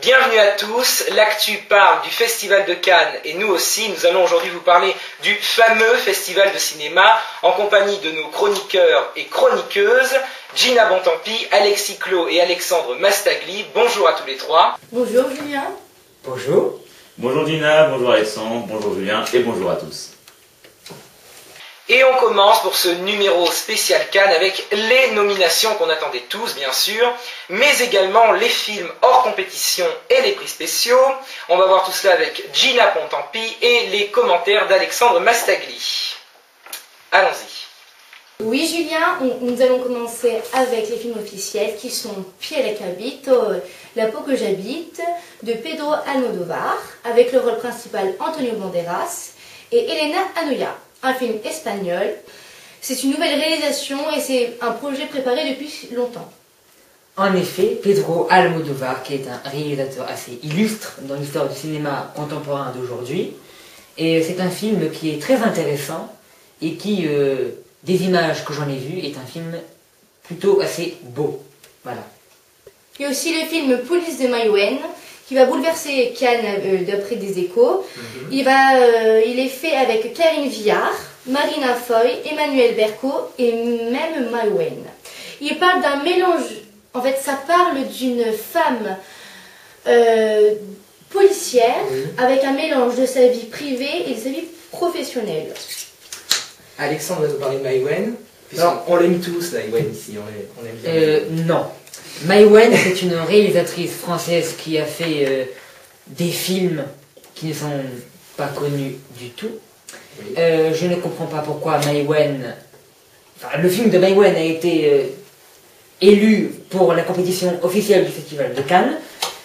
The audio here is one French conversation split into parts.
Bienvenue à tous, l'actu parle du Festival de Cannes et nous aussi, nous allons aujourd'hui vous parler du fameux Festival de cinéma en compagnie de nos chroniqueurs et chroniqueuses, Gina Bontempi, Alexis Clot et Alexandre Mastagli. Bonjour à tous les trois. Bonjour Julien. Bonjour. Bonjour Gina, bonjour Alexandre, bonjour Julien et bonjour à tous. Et on commence pour ce numéro spécial Cannes avec les nominations qu'on attendait tous, bien sûr, mais également les films hors compétition et les prix spéciaux. On va voir tout cela avec Gina Bontempi et les commentaires d'Alexandre Mastagli. Allons-y. Oui Julien, nous allons commencer avec les films officiels qui sont Piel que habito, La peau que j'habite, de Pedro Almodóvar, avec le rôle principal Antonio Banderas, et Elena Anoia. Un film espagnol. C'est une nouvelle réalisation et c'est un projet préparé depuis longtemps. En effet, Pedro Almodóvar, qui est un réalisateur assez illustre dans l'histoire du cinéma contemporain d'aujourd'hui, et c'est un film qui est très intéressant et qui, des images que j'en ai vues, est un film plutôt assez beau. Voilà. Il y a aussi le film Police de Maïwenn, qui va bouleverser Cannes d'après des échos. Il est fait avec Karine Viard, Marina Foy, Emmanuel Berco et même Maïwenn. Il parle d'un mélange, en fait ça parle d'une femme policière avec un mélange de sa vie privée et de sa vie professionnelle. Alexandre va nous parler de Maïwenn. On l'aime tous, Maïwenn, ici, on aime bien. Non. Maïwenn, c'est une réalisatrice française qui a fait des films qui ne sont pas connus du tout. Oui. Je ne comprends pas pourquoi Maïwenn... Enfin, le film de Maïwenn a été élu pour la compétition officielle du Festival de Cannes,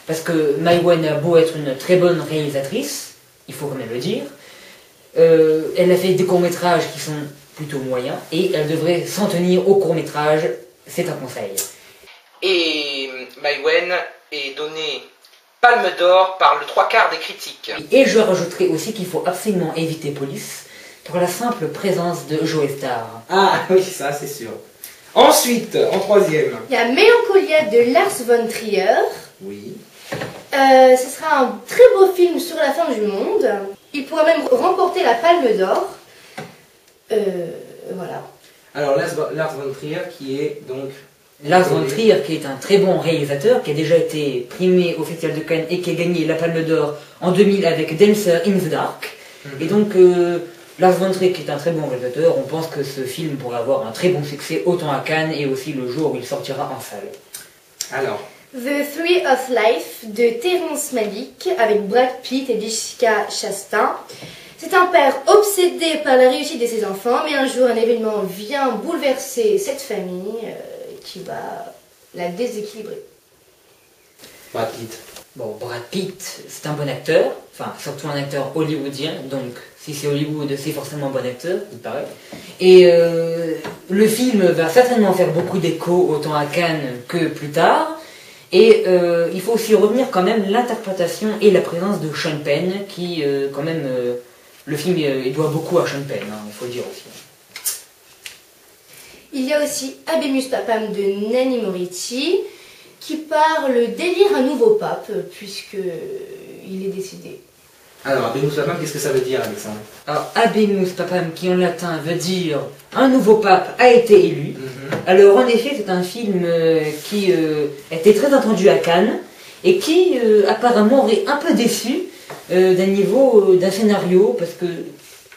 parce que Maïwenn a beau être une très bonne réalisatrice, il faut quand même le dire. Elle a fait des courts-métrages qui sont plutôt moyens, et elle devrait s'en tenir aux courts-métrages, c'est un conseil. Et Maïwenn est donné Palme d'Or par le 3/4 des critiques. Et je rajouterai aussi qu'il faut absolument éviter Police pour la simple présence de Joe Star. Ah oui, ça c'est sûr. Ensuite, en troisième. Il y a Mélancolia de Lars von Trier. Oui. Ce sera un très beau film sur la fin du monde. Il pourra même remporter la Palme d'Or. Voilà. Alors Lars von Trier qui est donc... Lars von Trier, qui est un très bon réalisateur, qui a déjà été primé au Festival de Cannes et qui a gagné la Palme d'Or en 2000 avec Dancer in the Dark. Et donc, Lars von Trier, qui est un très bon réalisateur, on pense que ce film pourrait avoir un très bon succès autant à Cannes et aussi le jour où il sortira en salle. Alors The Tree of Life de Terrence Malick avec Brad Pitt et Jessica Chastain. C'est un père obsédé par la réussite de ses enfants, mais un jour un événement vient bouleverser cette famille qui va la déséquilibrer. Brad Pitt. Bon, Brad Pitt, c'est un bon acteur, enfin surtout un acteur hollywoodien, donc si c'est Hollywood, c'est forcément un bon acteur, il paraît. Et le film va certainement faire beaucoup d'écho autant à Cannes que plus tard. Et il faut aussi revenir quand même l'interprétation et la présence de Sean Penn, qui quand même, le film il doit beaucoup à Sean Penn, hein, il faut le dire aussi. Il y a aussi Habemus Papam de Nanni Moretti, qui parle d'élire un nouveau pape, puisqu'il est décédé. Alors, Habemus Papam, qu'est-ce que ça veut dire, Alexandre? Alors, Habemus Papam, qui en latin veut dire un nouveau pape a été élu. Alors, en effet, c'est un film qui était très attendu à Cannes et qui apparemment aurait un peu déçu d'un scénario, parce que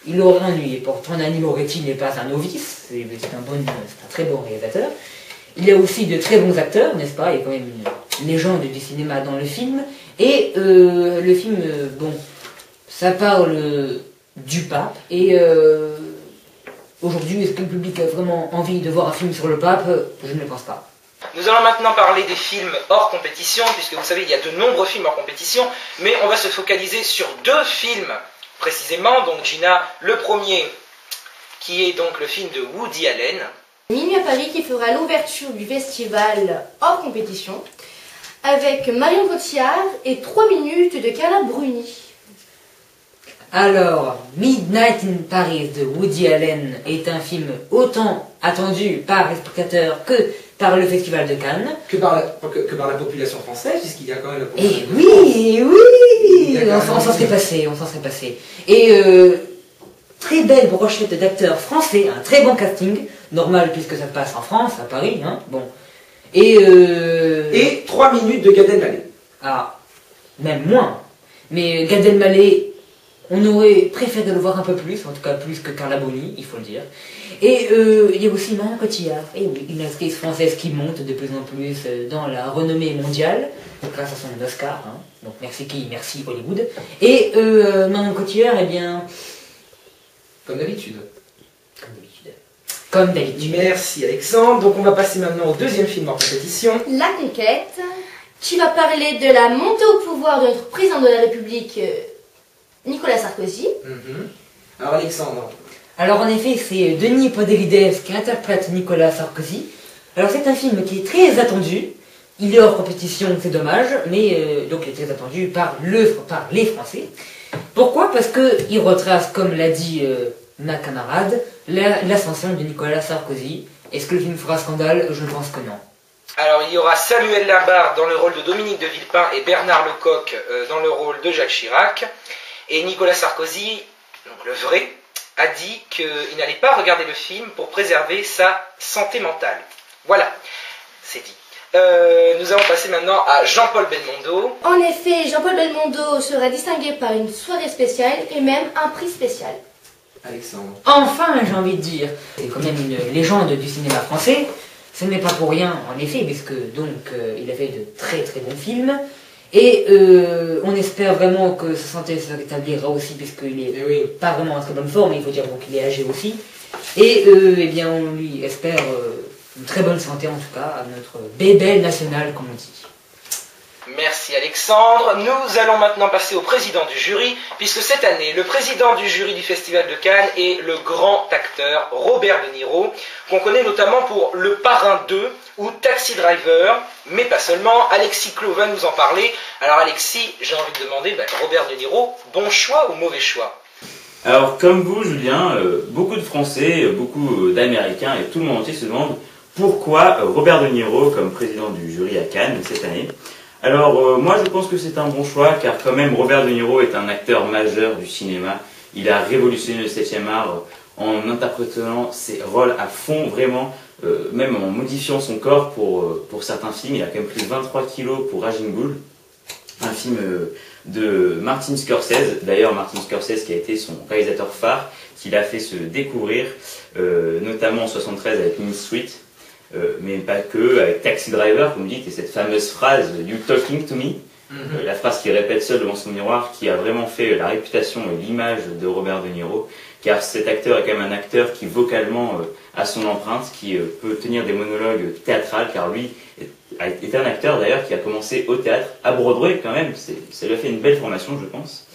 il aurait ennuyé. Pourtant, Nanni Moretti n'est pas un novice, c'est un très bon réalisateur. Il y a aussi de très bons acteurs, n'est-ce pas? Il y a quand même une légende du cinéma dans le film. Et le film, bon, ça parle du pape. Et aujourd'hui, est-ce que le public a vraiment envie de voir un film sur le pape? Je ne le pense pas. Nous allons maintenant parler des films hors compétition, puisque vous savez, il y a de nombreux films hors compétition, mais on va se focaliser sur deux films précisément. Donc Gina, le premier, qui est donc le film de Woody Allen. Minuit à Paris, qui fera l'ouverture du festival hors compétition, avec Marion Cotillard et 3 minutes de Carla Bruni. Alors, Midnight in Paris de Woody Allen est un film autant attendu par les spectateurs que par le Festival de Cannes. Que par la population française, puisqu'il y a quand même la Et population. oui, on s'en serait passé. Et très belle brochette d'acteurs français, un très bon casting, normal puisque ça passe en France, à Paris, hein, bon. Et 3 minutes de Gad Elmaleh. Ah, même moins. Mais Gad Elmaleh, on aurait préféré le voir un peu plus, en tout cas plus que Carla Bruni, il faut le dire. Et il y a aussi Marion Cotillard, et oui, une actrice française qui monte de plus en plus dans la renommée mondiale, grâce à son Oscar, hein. Donc merci qui, merci Hollywood. Et Marion Cotillard, eh bien... Comme d'habitude. Comme d'habitude. Merci Alexandre. Donc on va passer maintenant au deuxième film en compétition. La Conquête. Tu vas parler de la montée au pouvoir de notre président de la République, Nicolas Sarkozy. Alors Alexandre. Alors en effet, c'est Denis Podalides qui interprète Nicolas Sarkozy. Alors c'est un film qui est très attendu. Il est hors compétition, c'est dommage, mais donc il est très attendu par les Français. Pourquoi? Parce qu'il retrace, comme l'a dit ma camarade, l'ascension de Nicolas Sarkozy. Est-ce que le film fera scandale? Je pense que non. Alors il y aura Samuel Labarre dans le rôle de Dominique de Villepin et Bernard Lecoq dans le rôle de Jacques Chirac. Et Nicolas Sarkozy, donc le vrai, a dit qu'il n'allait pas regarder le film pour préserver sa santé mentale. Voilà, c'est dit. Nous allons passer maintenant à Jean-Paul Belmondo. En effet, Jean-Paul Belmondo sera distingué par une soirée spéciale et même un prix spécial. Alexandre. Enfin, j'ai envie de dire, c'est quand même une légende du cinéma français. Ce n'est pas pour rien, en effet, parce que donc il a fait de très très bons films. Et on espère vraiment que sa santé se rétablira aussi, puisqu'il est pas vraiment en très bonne forme, il faut dire qu'il est âgé aussi. Et eh bien, on lui espère une très bonne santé, en tout cas, à notre bébé national, comme on dit. Merci Alexandre. Nous allons maintenant passer au président du jury, puisque cette année, le président du jury du Festival de Cannes est le grand acteur Robert De Niro, qu'on connaît notamment pour Le Parrain 2 ou Taxi Driver, mais pas seulement. Alexis Clot va nous en parler. Alors Alexis, j'ai envie de demander, Robert De Niro, bon choix ou mauvais choix? Alors, comme vous, Julien, beaucoup de Français, beaucoup d'Américains et tout le monde entier se demandent pourquoi Robert De Niro comme président du jury à Cannes cette année. Alors, moi je pense que c'est un bon choix, car quand même Robert De Niro est un acteur majeur du cinéma. Il a révolutionné le 7e art en interprétant ses rôles à fond, vraiment, même en modifiant son corps pour certains films. Il a quand même pris 23 kilos pour Raging Bull, un film de Martin Scorsese. D'ailleurs, Martin Scorsese qui a été son réalisateur phare, qui l'a fait se découvrir, notamment en 73 avec Mean Street. Mais pas que, avec Taxi Driver, comme vous dites, et cette fameuse phrase « You talking to me », la phrase qu'il répète seul devant son miroir, qui a vraiment fait la réputation et l'image de Robert De Niro, car cet acteur est quand même un acteur qui vocalement a son empreinte, qui peut tenir des monologues théâtrales, car lui est un acteur d'ailleurs qui a commencé au théâtre, à Broadway quand même, ça lui a fait une belle formation je pense.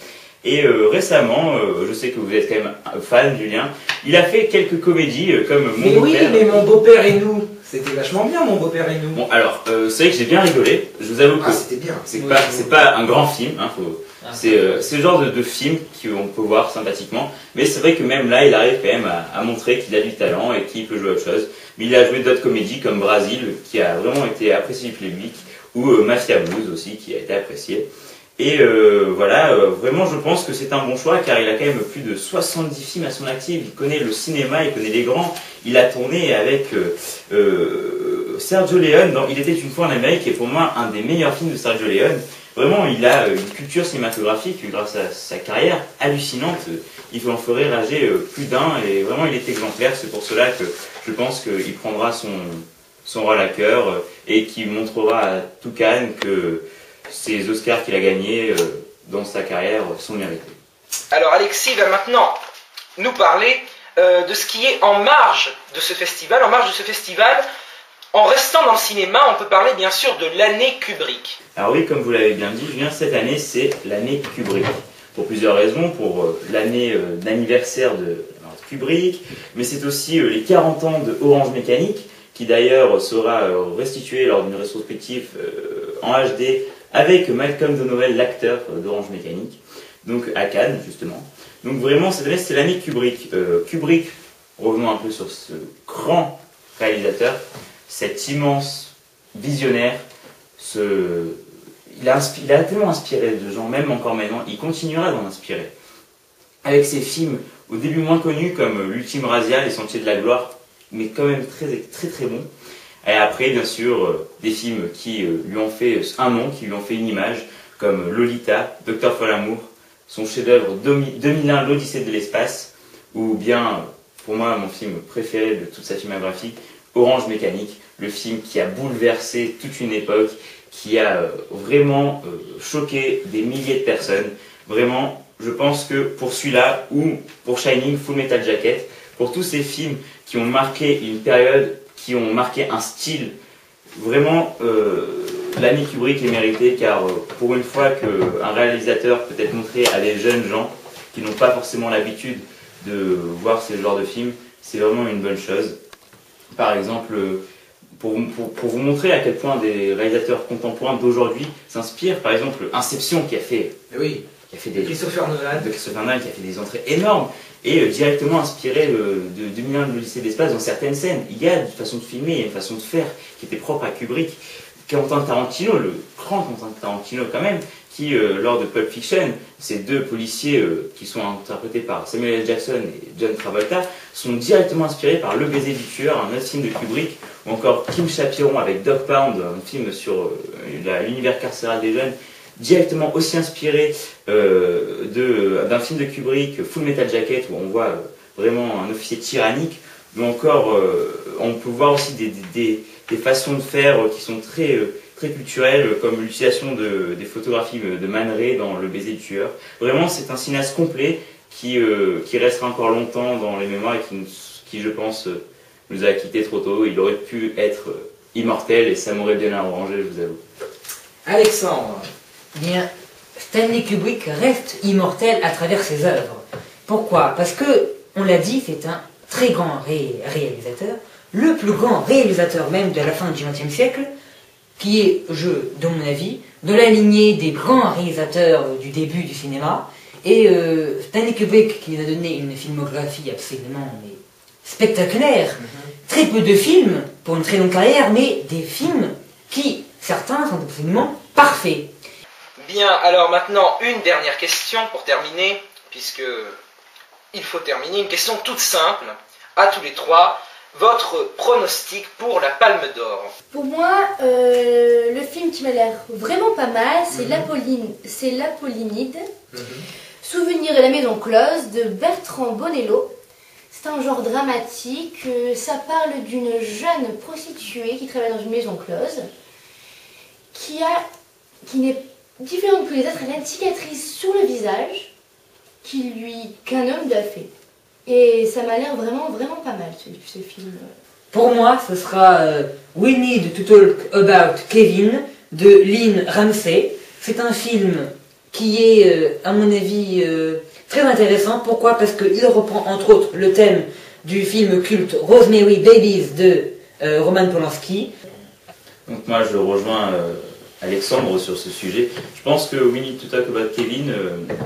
Et récemment, je sais que vous êtes quand même fan, Julien, il a fait quelques comédies comme Mon beau-père. Oui, mais Mon beau-père et nous, c'était vachement bien, Mon beau-père et nous. Bon, alors, c'est vrai que j'ai bien rigolé, je vous avoue que c'était bien. C'est pas un grand film, hein, c'est le genre de film qu'on peut voir sympathiquement, mais c'est vrai que même là, il arrive quand même à montrer qu'il a du talent et qu'il peut jouer à autre chose. Mais il a joué d'autres comédies comme Brasil, qui a vraiment été apprécié du public, ou Mafia Blues aussi, qui a été apprécié. Et voilà, vraiment je pense que c'est un bon choix car il a quand même plus de 70 films à son actif, il connaît le cinéma, il connaît les grands, il a tourné avec Sergio Leone dans Il était une fois en Amérique, et pour moi un des meilleurs films de Sergio Leone. Vraiment il a une culture cinématographique grâce à sa carrière hallucinante, il en ferait rager plus d'un et vraiment il est exemplaire, c'est pour cela que je pense qu'il prendra son rôle à cœur et qu'il montrera à tout Cannes que ces Oscars qu'il a gagnés dans sa carrière sont mérités. Alors Alexis va maintenant nous parler de ce qui est en marge de ce festival. En marge de ce festival, en restant dans le cinéma, on peut parler bien sûr de l'année Kubrick. Alors oui, comme vous l'avez bien dit, Julien, cette année c'est l'année Kubrick. Pour plusieurs raisons, pour l'année d'anniversaire de Kubrick, mais c'est aussi les 40 ans de Orange Mécanique, qui d'ailleurs sera restitué lors d'une rétrospective en HD avec Malcolm Donovel, l'acteur d'Orange Mécanique, donc à Cannes justement. Donc vraiment cette année c'est l'année Kubrick. Kubrick, revenons un peu sur ce grand réalisateur, cet immense visionnaire, il a tellement inspiré de gens, même encore maintenant, il continuera d'en inspirer. Avec ses films au début moins connus comme L'Ultime Razzia, Les Sentiers de la Gloire, mais quand même très très très bons. Et après, bien sûr, des films qui lui ont fait un nom, qui lui ont fait une image, comme Lolita, Docteur Folamour, son chef-d'œuvre 2001, L'Odyssée de l'espace, ou bien, pour moi, mon film préféré de toute sa filmographie, Orange Mécanique, le film qui a bouleversé toute une époque, qui a vraiment choqué des milliers de personnes. Vraiment, je pense que pour celui-là, ou pour Shining, Full Metal Jacket, pour tous ces films qui ont marqué une période, qui ont marqué un style, vraiment, l'année Kubrick est méritée, car pour une fois qu'un réalisateur peut être montré à des jeunes gens qui n'ont pas forcément l'habitude de voir ce genre de films, c'est vraiment une bonne chose. Par exemple, pour vous montrer à quel point des réalisateurs contemporains d'aujourd'hui s'inspirent, par exemple Inception qui a fait Christopher Nolan, qui a fait des entrées énormes et directement inspiré de 2001 de l'Odyssée de l'espace dans certaines scènes. Il y a une façon de filmer, il y a une façon de faire qui était propre à Kubrick. Quentin Tarantino, le grand Quentin Tarantino quand même, qui lors de Pulp Fiction, ces deux policiers qui sont interprétés par Samuel L. Jackson et John Travolta, sont directement inspirés par Le Baiser du tueur, un autre film de Kubrick, ou encore Kim Chapiron avec Dog Pound, un film sur l'univers carcéral des jeunes, directement aussi inspiré d'un film de Kubrick, Full Metal Jacket, où on voit vraiment un officier tyrannique, mais encore on peut voir aussi des façons de faire qui sont très culturelles, comme l'utilisation des photographies de Man Ray dans Le Baiser du tueur. Vraiment, c'est un cinéaste complet qui restera encore longtemps dans les mémoires et qui je pense, nous a quittés trop tôt. Il aurait pu être immortel et ça m'aurait bien arrangé, je vous avoue. Alexandre. Bien, Stanley Kubrick reste immortel à travers ses œuvres. Pourquoi? Parce que, on l'a dit, c'est un très grand réalisateur, le plus grand réalisateur même de la fin du XXe siècle, qui est, de mon avis, de la lignée des grands réalisateurs du début du cinéma. Et Stanley Kubrick, qui nous a donné une filmographie absolument spectaculaire, très peu de films pour une très longue carrière, mais des films qui, certains, sont absolument parfaits. Bien, alors maintenant, une dernière question pour terminer, puisque il faut terminer. Une question toute simple, à tous les trois. Votre pronostic pour la Palme d'Or? Pour moi, le film qui m'a l'air vraiment pas mal, c'est l'Apollinide. Souvenir de la maison close de Bertrand Bonello. C'est un genre dramatique, ça parle d'une jeune prostituée qui travaille dans une maison close, qui n'est différente que les autres, elle a une cicatrice sur le visage qu'un homme lui a fait. Et ça m'a l'air vraiment, vraiment pas mal ce film. Pour moi, ce sera We Need to Talk About Kevin de Lynn Ramsey. C'est un film qui est, à mon avis, très intéressant. Pourquoi? Parce qu'il reprend entre autres le thème du film culte Rosemary Babies de Roman Polanski. Donc moi je rejoins Alexandre sur ce sujet. Je pense que We Need to Talk About Kevin,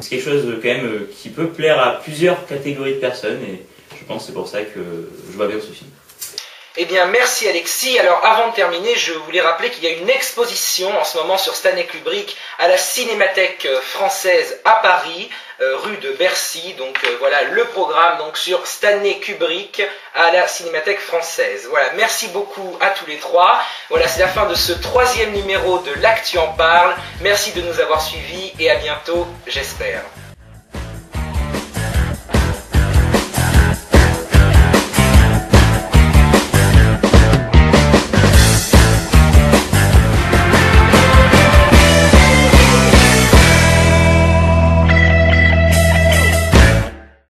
c'est quelque chose quand même qui peut plaire à plusieurs catégories de personnes et je pense que c'est pour ça que je vois bien ce film. Eh bien, merci Alexis. Alors, avant de terminer, je voulais rappeler qu'il y a une exposition en ce moment sur Stanley Kubrick à la Cinémathèque française à Paris, rue de Bercy. Donc voilà le programme donc sur Stanley Kubrick à la Cinémathèque française. Voilà, merci beaucoup à tous les trois. Voilà, c'est la fin de ce 3e numéro de L'Actu en parle. Merci de nous avoir suivis et à bientôt, j'espère.